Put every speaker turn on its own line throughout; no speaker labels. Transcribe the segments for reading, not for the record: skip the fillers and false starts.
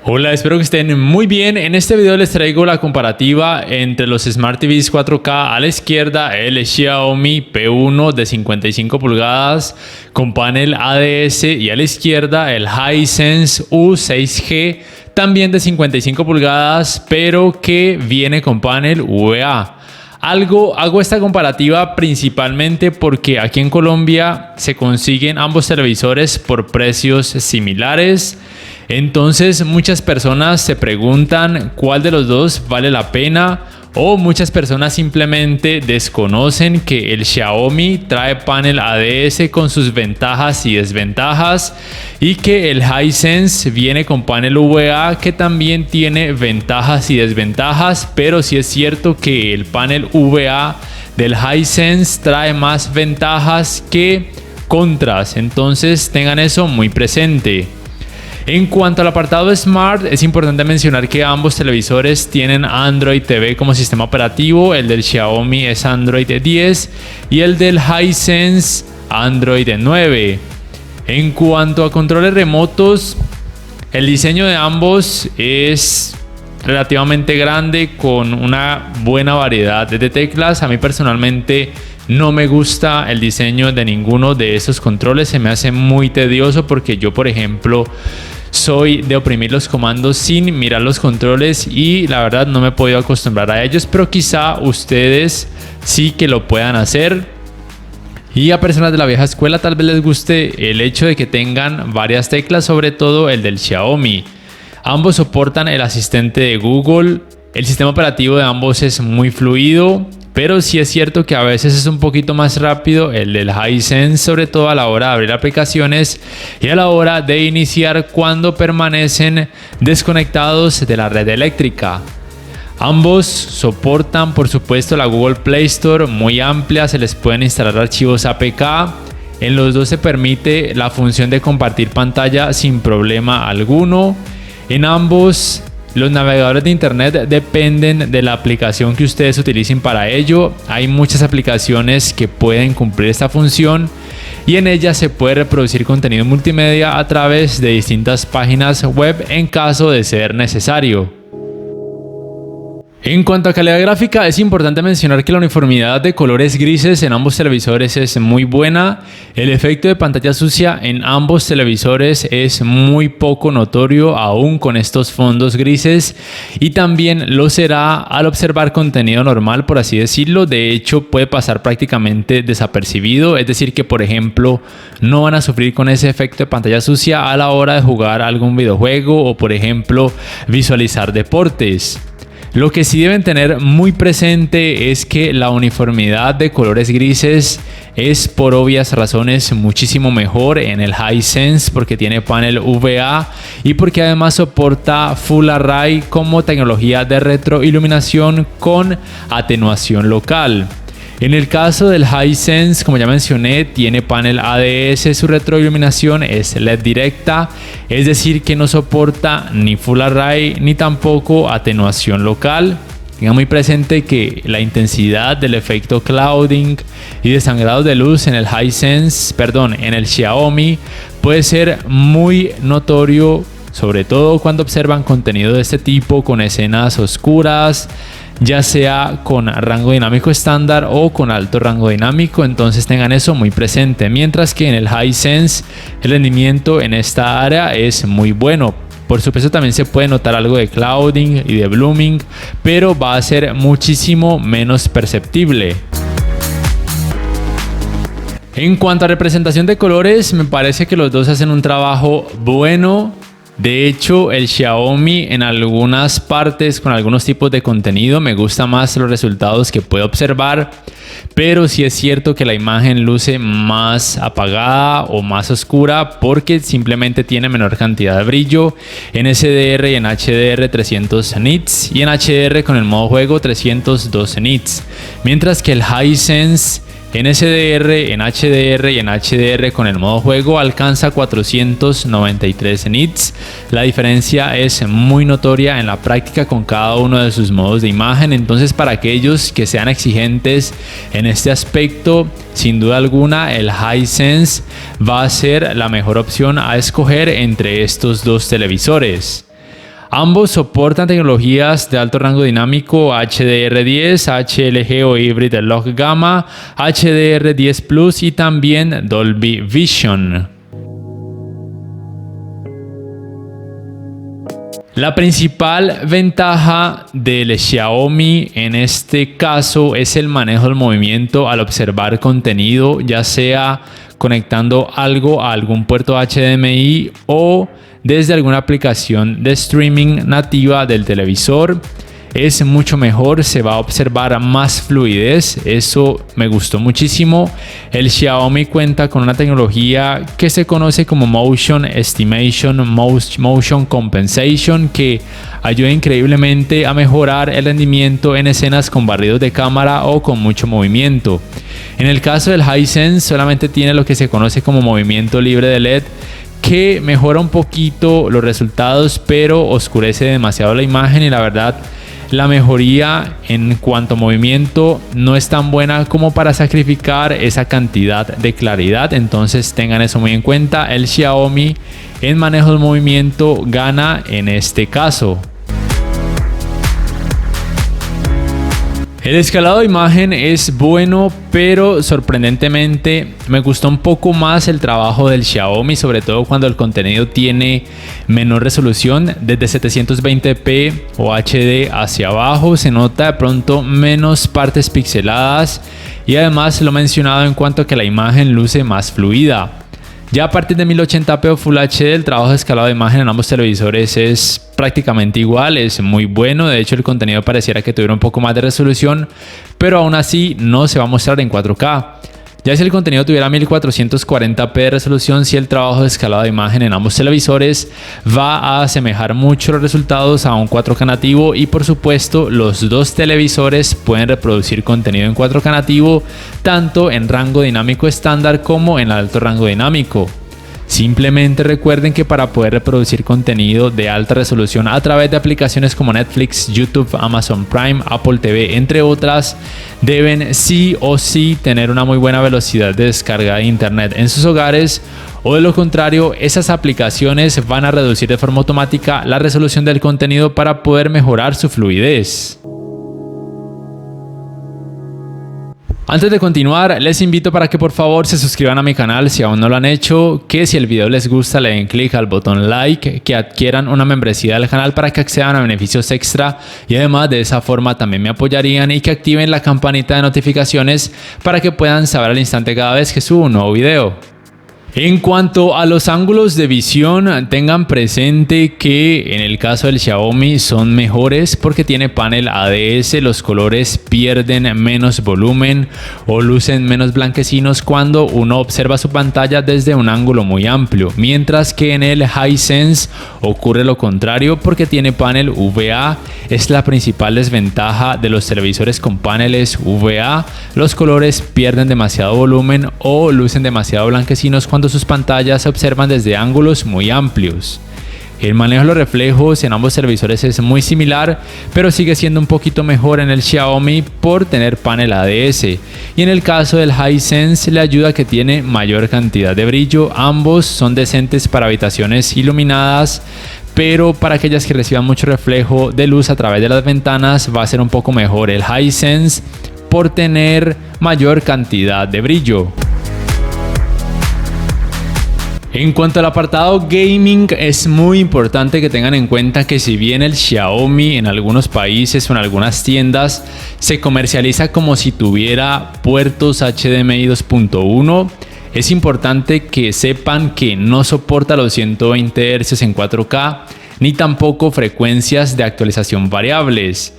Hola, espero que estén muy bien. En este video les traigo la comparativa entre los Smart TVs 4K. A la izquierda el Xiaomi P1 de 55 pulgadas con panel ADS y a la izquierda el Hisense U6G también de 55 pulgadas pero que viene con panel VA. Hago esta comparativa principalmente porque aquí en Colombia se consiguen ambos televisores por precios similares. Entonces muchas personas se preguntan cuál de los dos vale la pena, o muchas personas simplemente desconocen que el Xiaomi trae panel ADS con sus ventajas y desventajas y que el Hisense viene con panel VA que también tiene ventajas y desventajas, pero sí es cierto que el panel VA del Hisense trae más ventajas que contras, entonces tengan eso muy presente. En cuanto al apartado Smart, es importante mencionar que ambos televisores tienen Android TV como sistema operativo. El del Xiaomi es Android 10 y el del Hisense Android 9. En cuanto a controles remotos, el diseño de ambos es relativamente grande con una buena variedad de teclas. A mí personalmente no me gusta el diseño de ninguno de esos controles, se me hace muy tedioso porque yo, por ejemplo, soy de oprimir los comandos sin mirar los controles y la verdad no me he podido acostumbrar a ellos, pero quizá ustedes sí que lo puedan hacer. Y a personas de la vieja escuela tal vez les guste el hecho de que tengan varias teclas, sobre todo el del Xiaomi. Ambos soportan el asistente de Google, el sistema operativo de ambos es muy fluido, pero sí es cierto que a veces es un poquito más rápido el del Hisense, sobre todo a la hora de abrir aplicaciones y a la hora de iniciar cuando permanecen desconectados de la red eléctrica. Ambos soportan, por supuesto, la Google Play Store muy amplia, se les pueden instalar archivos APK. En los dos se permite la función de compartir pantalla sin problema alguno. En ambos, los navegadores de internet dependen de la aplicación que ustedes utilicen para ello. Hay muchas aplicaciones que pueden cumplir esta función y en ellas se puede reproducir contenido multimedia a través de distintas páginas web en caso de ser necesario. En cuanto a calidad gráfica, es importante mencionar que la uniformidad de colores grises en ambos televisores es muy buena. El efecto de pantalla sucia en ambos televisores es muy poco notorio aún con estos fondos grises y también lo será al observar contenido normal, por así decirlo. De hecho, puede pasar prácticamente desapercibido, es decir que, por ejemplo, no van a sufrir con ese efecto de pantalla sucia a la hora de jugar algún videojuego o, por ejemplo, visualizar deportes. Lo que sí deben tener muy presente es que la uniformidad de colores grises es por obvias razones muchísimo mejor en el Hisense porque tiene panel VA y porque además soporta Full Array como tecnología de retroiluminación con atenuación local. En el caso del Hisense, como ya mencioné, tiene panel ADS, su retroiluminación es LED directa, es decir que no soporta ni Full Array ni tampoco atenuación local. Tengan muy presente que la intensidad del efecto clouding y de sangrado de luz en el en el Xiaomi puede ser muy notorio, sobre todo cuando observan contenido de este tipo con escenas oscuras, ya sea con rango dinámico estándar o con alto rango dinámico, entonces tengan eso muy presente. Mientras que en el Hisense el rendimiento en esta área es muy bueno. Por supuesto también se puede notar algo de clouding y de blooming, pero va a ser muchísimo menos perceptible. En cuanto a representación de colores, me parece que los dos hacen un trabajo bueno. De hecho, el Xiaomi en algunas partes con algunos tipos de contenido me gusta más los resultados que puedo observar, pero sí es cierto que la imagen luce más apagada o más oscura porque simplemente tiene menor cantidad de brillo en SDR y en HDR 300 nits y en HDR con el modo juego 312 nits, mientras que el Hisense en SDR, en HDR y en HDR con el modo juego alcanza 493 nits. La diferencia es muy notoria en la práctica con cada uno de sus modos de imagen. Entonces, para aquellos que sean exigentes en este aspecto, sin duda alguna el Hisense va a ser la mejor opción a escoger entre estos dos televisores. Ambos soportan tecnologías de alto rango dinámico HDR10, HLG o Hybrid Log Gamma, HDR10 Plus y también Dolby Vision. La principal ventaja del Xiaomi en este caso es el manejo del movimiento al observar contenido, ya sea conectando algo a algún puerto HDMI o desde alguna aplicación de streaming nativa del televisor. Es mucho mejor, se va a observar más fluidez, eso me gustó muchísimo. El Xiaomi cuenta con una tecnología que se conoce como Motion Estimation, Motion Compensation, que ayuda increíblemente a mejorar el rendimiento en escenas con barridos de cámara o con mucho movimiento. En el caso del Hisense solamente tiene lo que se conoce como movimiento libre de LED, que mejora un poquito los resultados pero oscurece demasiado la imagen, y la verdad la mejoría en cuanto a movimiento no es tan buena como para sacrificar esa cantidad de claridad. Entonces tengan eso muy en cuenta. El Xiaomi en manejo del movimiento gana en este caso. El escalado de imagen es bueno, pero sorprendentemente me gustó un poco más el trabajo del Xiaomi, sobre todo cuando el contenido tiene menor resolución. Desde 720p o HD hacia abajo se nota de pronto menos partes pixeladas, y además lo mencionado en cuanto a que la imagen luce más fluida. Ya a partir de 1080p o Full HD, el trabajo de escalado de imagen en ambos televisores es prácticamente igual, es muy bueno. De hecho, el contenido pareciera que tuviera un poco más de resolución, pero aún así no se va a mostrar en 4K. Ya si el contenido tuviera 1440p de resolución, sí, el trabajo de escalado de imagen en ambos televisores va a asemejar mucho los resultados a un 4K nativo, y por supuesto los dos televisores pueden reproducir contenido en 4K nativo tanto en rango dinámico estándar como en alto rango dinámico. Simplemente recuerden que para poder reproducir contenido de alta resolución a través de aplicaciones como Netflix, YouTube, Amazon Prime, Apple TV, entre otras, deben sí o sí tener una muy buena velocidad de descarga de internet en sus hogares, o de lo contrario, esas aplicaciones van a reducir de forma automática la resolución del contenido para poder mejorar su fluidez. Antes de continuar, les invito para que por favor se suscriban a mi canal si aún no lo han hecho, que si el video les gusta le den clic al botón like, que adquieran una membresía del canal para que accedan a beneficios extra, y además de esa forma también me apoyarían, y que activen la campanita de notificaciones para que puedan saber al instante cada vez que subo un nuevo video. En cuanto a los ángulos de visión, tengan presente que en el caso del Xiaomi son mejores porque tiene panel ADS, los colores pierden menos volumen o lucen menos blanquecinos cuando uno observa su pantalla desde un ángulo muy amplio, mientras que en el Hisense ocurre lo contrario porque tiene panel VA. Es la principal desventaja de los televisores con paneles VA, los colores pierden demasiado volumen o lucen demasiado blanquecinos cuando sus pantallas se observan desde ángulos muy amplios. El manejo de los reflejos en ambos televisores es muy similar, pero sigue siendo un poquito mejor en el Xiaomi por tener panel ADS, y en el caso del Hisense le ayuda que tiene mayor cantidad de brillo. Ambos son decentes para habitaciones iluminadas, pero para aquellas que reciban mucho reflejo de luz a través de las ventanas va a ser un poco mejor el Hisense por tener mayor cantidad de brillo. En cuanto al apartado gaming, es muy importante que tengan en cuenta que si bien el Xiaomi en algunos países o en algunas tiendas se comercializa como si tuviera puertos HDMI 2.1, es importante que sepan que no soporta los 120 Hz en 4K ni tampoco frecuencias de actualización variables.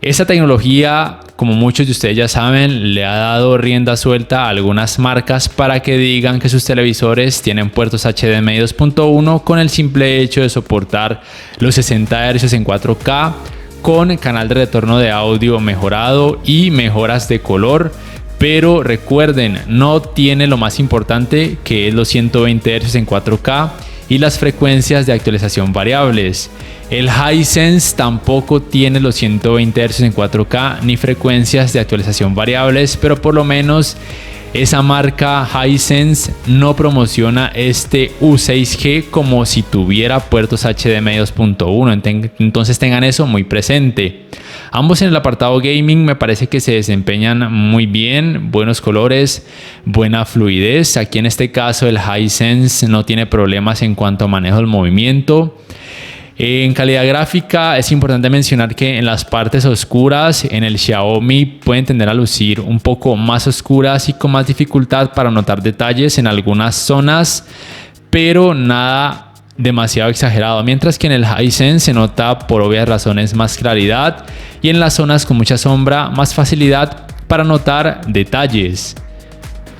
Esta tecnología, como muchos de ustedes ya saben, le ha dado rienda suelta a algunas marcas para que digan que sus televisores tienen puertos HDMI 2.1 con el simple hecho de soportar los 60 Hz en 4K con canal de retorno de audio mejorado y mejoras de color. Pero recuerden, no tiene lo más importante, que es los 120 Hz en 4K y las frecuencias de actualización variables. El Hisense tampoco tiene los 120 Hz en 4K ni frecuencias de actualización variables, pero por lo menos esa marca Hisense no promociona este U6G como si tuviera puertos HDMI 2.1, entonces tengan eso muy presente. Ambos en el apartado gaming me parece que se desempeñan muy bien, buenos colores, buena fluidez. Aquí en este caso el Hisense no tiene problemas en cuanto a manejo del movimiento. En calidad gráfica es importante mencionar que en las partes oscuras en el Xiaomi pueden tender a lucir un poco más oscuras y con más dificultad para notar detalles en algunas zonas, pero nada demasiado exagerado, mientras que en el Hisense se nota por obvias razones más claridad y en las zonas con mucha sombra más facilidad para notar detalles.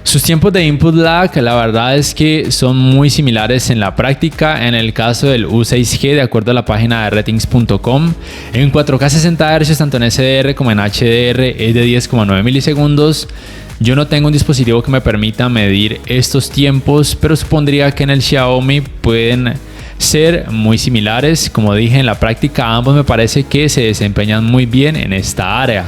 Sus tiempos de input lag, la verdad es que son muy similares en la práctica. En el caso del U6G, de acuerdo a la página de ratings.com, en 4K 60 Hz, tanto en SDR como en HDR, es de 10,9 milisegundos. Yo no tengo un dispositivo que me permita medir estos tiempos, pero supondría que en el Xiaomi pueden ser muy similares. Como dije, en la práctica ambos me parece que se desempeñan muy bien en esta área.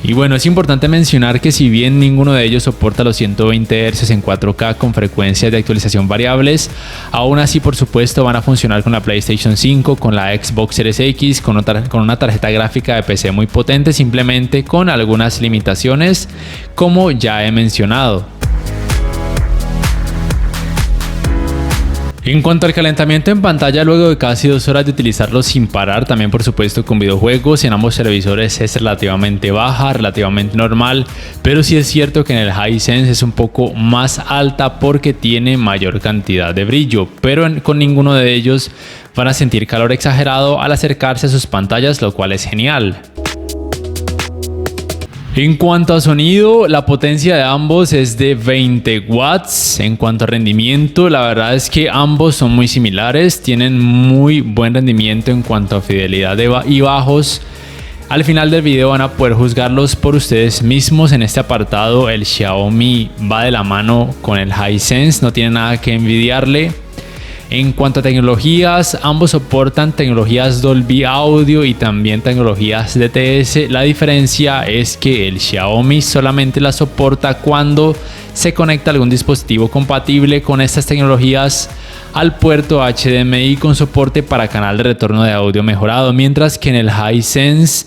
Y bueno, es importante mencionar que si bien ninguno de ellos soporta los 120 Hz en 4K con frecuencias de actualización variables, aún así por supuesto van a funcionar con la PlayStation 5, con la Xbox Series X, con una tarjeta gráfica de PC muy potente, simplemente con algunas limitaciones como ya he mencionado. En cuanto al calentamiento en pantalla, luego de casi 2 horas de utilizarlo sin parar, también por supuesto con videojuegos, en ambos televisores es relativamente baja, relativamente normal, pero sí es cierto que en el Hisense es un poco más alta porque tiene mayor cantidad de brillo, pero con ninguno de ellos van a sentir calor exagerado al acercarse a sus pantallas, lo cual es genial. En cuanto a sonido, la potencia de ambos es de 20 watts. En cuanto a rendimiento, la verdad es que ambos son muy similares, tienen muy buen rendimiento en cuanto a fidelidad y bajos. Al final del video van a poder juzgarlos por ustedes mismos. En este apartado el Xiaomi va de la mano con el Hisense, no tiene nada que envidiarle. En cuanto a tecnologías, ambos soportan tecnologías Dolby Audio y también tecnologías DTS. La diferencia es que el Xiaomi solamente la soporta cuando se conecta algún dispositivo compatible con estas tecnologías al puerto HDMI con soporte para canal de retorno de audio mejorado, mientras que en el Hisense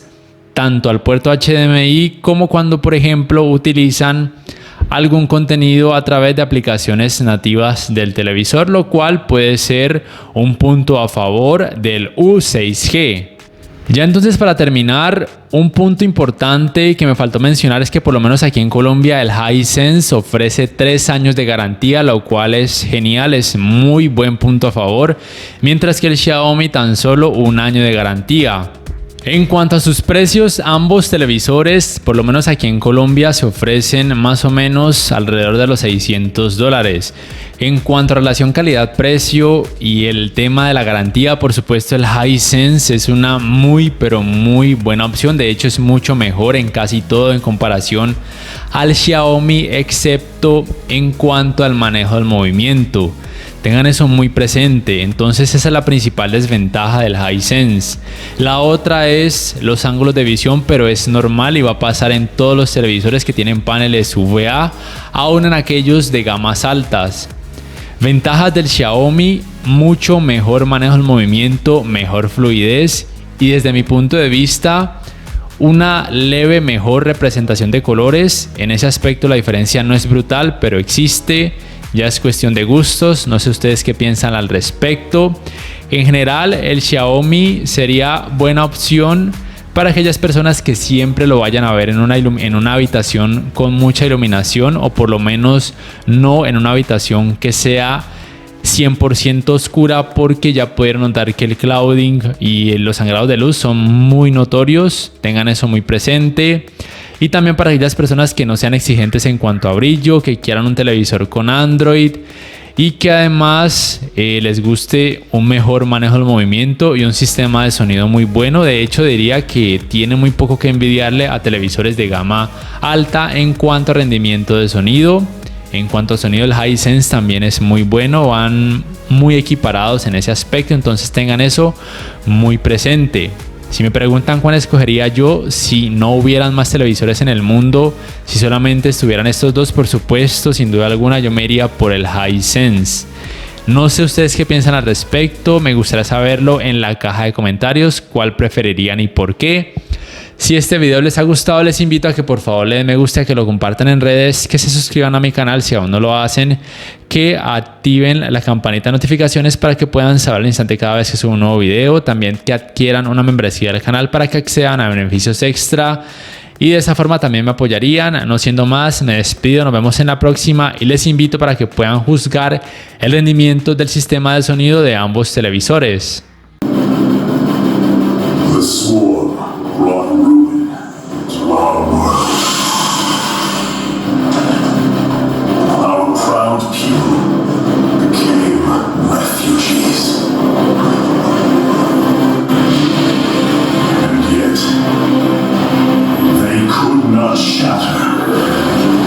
tanto al puerto HDMI como cuando por ejemplo utilizan algún contenido a través de aplicaciones nativas del televisor, lo cual puede ser un punto a favor del U6G. Ya entonces, para terminar, un punto importante que me faltó mencionar es que por lo menos aquí en Colombia el Hisense ofrece 3 años de garantía, lo cual es genial, es muy buen punto a favor, mientras que el Xiaomi tan solo 1 año de garantía. En cuanto a sus precios, ambos televisores, por lo menos aquí en Colombia, se ofrecen más o menos alrededor de los $600. En cuanto a relación calidad-precio y el tema de la garantía, por supuesto el Hisense es una muy pero muy buena opción. De hecho es mucho mejor en casi todo en comparación al Xiaomi, excepto en cuanto al manejo del movimiento. Tengan eso muy presente. Entonces esa es la principal desventaja del Hisense. La otra es los ángulos de visión, pero es normal y va a pasar en todos los televisores que tienen paneles VA, aún en aquellos de gamas altas. Ventajas del Xiaomi: mucho mejor manejo del movimiento, mejor fluidez y desde mi punto de vista una leve mejor representación de colores. En ese aspecto la diferencia no es brutal, pero existe. Ya es cuestión de gustos, no sé ustedes qué piensan al respecto. En general, el Xiaomi sería buena opción para aquellas personas que siempre lo vayan a ver en una habitación con mucha iluminación, o por lo menos no en una habitación que sea 100% oscura, porque ya pudieron notar que el clouding y los sangrados de luz son muy notorios. Tengan eso muy presente. Y también para aquellas personas que no sean exigentes en cuanto a brillo, que quieran un televisor con Android y que además les guste un mejor manejo del movimiento y un sistema de sonido muy bueno. De hecho, diría que tiene muy poco que envidiarle a televisores de gama alta en cuanto a rendimiento de sonido. En cuanto a sonido, el Hisense también es muy bueno, van muy equiparados en ese aspecto, entonces tengan eso muy presente. Si me preguntan cuál escogería yo si no hubieran más televisores en el mundo, si solamente estuvieran estos dos, por supuesto, sin duda alguna, yo me iría por el Hisense. No sé ustedes qué piensan al respecto, me gustaría saberlo en la caja de comentarios, cuál preferirían y por qué. Si este video les ha gustado, les invito a que por favor le den me gusta, que lo compartan en redes, que se suscriban a mi canal si aún no lo hacen, que activen la campanita de notificaciones para que puedan saber al instante cada vez que subo un nuevo video. También que adquieran una membresía del canal para que accedan a beneficios extra. Y de esa forma también me apoyarían. No siendo más, me despido, nos vemos en la próxima y les invito para que puedan juzgar el rendimiento del sistema de sonido de ambos televisores.
The swarm brought ruin to our world. Our proud people became refugees. And yet, they could not shatter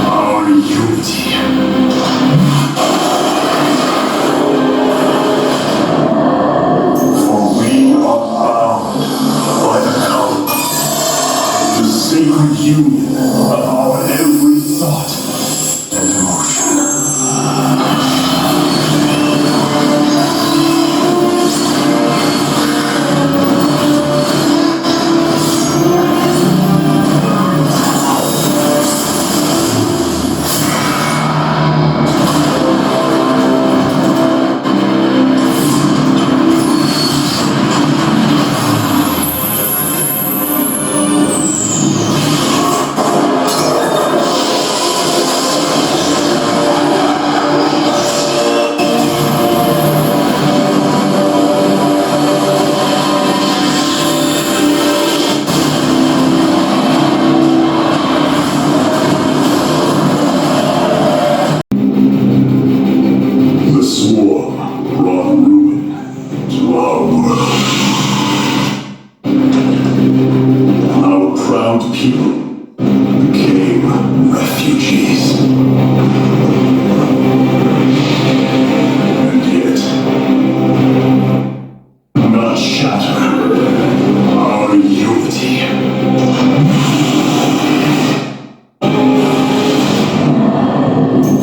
our unity. For we are bound by the code, the sacred union of our every thought and emotion. The swarm brought ruin to our world. Our proud people became refugees. And yet, not shatter our unity.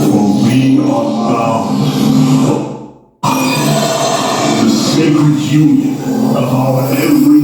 For we are bound the sacred union of our every